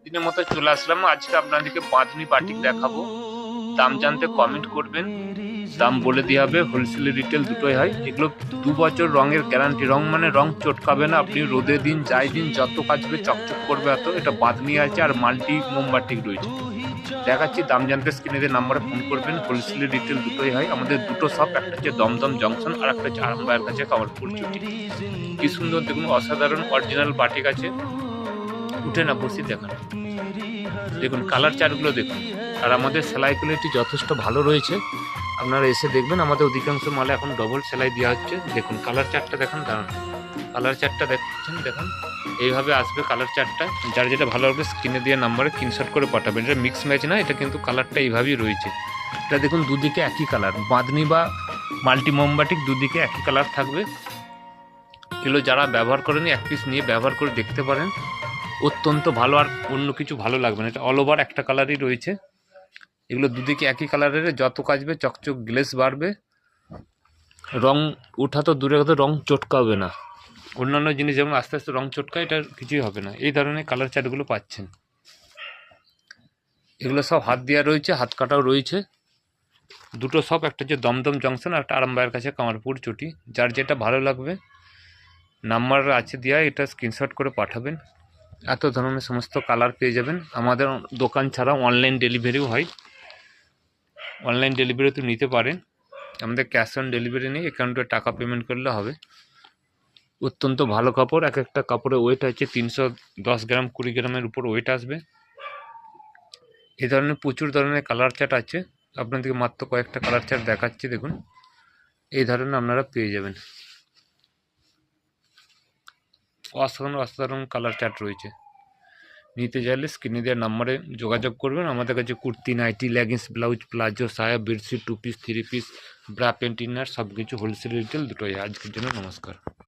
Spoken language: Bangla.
দিনের মতো চলে আসলাম। আজকে আপনাদেরকে বাঁধনি বাটিক দেখাবো। দাম জানতে কমেন্ট করবেন, দাম বলে দেওয়া হবে। হোলসেল রিটেল দুটোই হয়। এগুলো 2 বছর রঙের গ্যারান্টি। রং মানে রং চটকাবে না, আপনি রোদে দিন যাই দিন যত কাচবে চকচক করবে। এত এটা বাঁধনি আছে আর মাল্টি মোমবাটিক রয়েছে। দেখাচ্ছি, দাম জানতে স্ক্রিনে যে নাম্বারে ফোন করবেন। হোলসেল রিটেল দুটোই হয়। আমাদের দুটো শপ, একটা হচ্ছে দমদম জংশন আর একটা হচ্ছে আরামবাগের কাছে কামারপুর চটি। কি সুন্দর দেখুন, অসাধারণ অরিজিনাল বাটিক আছে। উঠে না বসি দেখান, দেখুন কালার চার্টগুলো দেখুন। আর আমাদের সেলাই কোয়ালিটি যথেষ্ট ভালো রয়েছে। আপনারা এসে দেখবেন, আমাদের অধিকাংশ মালে এখন ডবল সেলাই দেওয়া হচ্ছে। দেখুন কালার চার্টটা দেখান, দাঁড়ান কালার চার্টটা দেখছেন, দেখুন এইভাবে আসবে কালার চার্টটা। যার যেটা ভালো লাগবে স্ক্রিনে দিয়ে নাম্বারে স্ক্রিনশট করে পাঠাবেন। এটা মিক্স ম্যাচ না, এটা কিন্তু কালারটা এইভাবেই রয়েছে। এটা দেখুন দুদিকে একই কালার, বাঁধনি বা মাল্টি মোমবাটিক দুদিকে একই কালার থাকবে। এগুলো যারা ব্যবহার করেনি এক পিস নিয়ে ব্যবহার করে দেখতে পারেন, অত্যন্ত ভালো। আর অন্য কিছু ভালো লাগবে না, এটা অল ওভার একটা কালারই রয়েছে। এগুলো দুদিকে একই কালারের, যত কাচবে চকচক গ্লেস বাড়বে, রং ওঠা তো দূরে কথা, রং চটকাবে না। অন্যান্য জিনিস যেমন আস্তে আস্তে রং চটকায়, এটা কিছুই হবে না। এই ধরনের কালার চার্টগুলো পাচ্ছেন। এগুলো সব হাত দেওয়া রয়েছে, হাত কাটাও রয়েছে। দুটো সব, একটা হচ্ছে দমদম জংশন আর একটা আরামবাগের কাছে কামারপুর চটি। যার যেটা ভালো লাগবে নাম্বার আছে দেওয়া, এটা স্ক্রিনশট করে পাঠাবেন। এত ধরনের সমস্ত কালার পেয়ে যাবেন। আমাদের দোকান ছাড়া অনলাইন ডেলিভারিও হয়। অনলাইন ডেলিভারিতে নিতে পারেন। আমাদের ক্যাশ অন ডেলিভারি নেই, অ্যাকাউন্টে টাকা পেমেন্ট করলে হবে। অত্যন্ত ভালো কাপড়। এক একটা কাপড়ের ওয়েট আছে 310 গ্রাম, 20 গ্রামের উপর ওয়েট আসবে। এই ধরনের প্রচুর ধরনের কালার চার্ট আছে। আপনাদেরকে মাত্র কয়েকটা কালার চার্ট দেখাচ্ছি, দেখুন এই ধরনের আপনারা পেয়ে যাবেন। অসাধারণ অসাধারণ কালার চার্ট রয়েছে। নিতে চাইলে স্ক্রিনে দেওয়ার নাম্বারে যোগাযোগ করবেন। আমাদের কাছে kurti, nightie, leggings, blouse, palazzo, সায়া, bedsheet, 2 piece, 3 piece, bra, pant, inner সব কিছু হোলসেল রিটেল দুটোই। আজকের জন্য নমস্কার।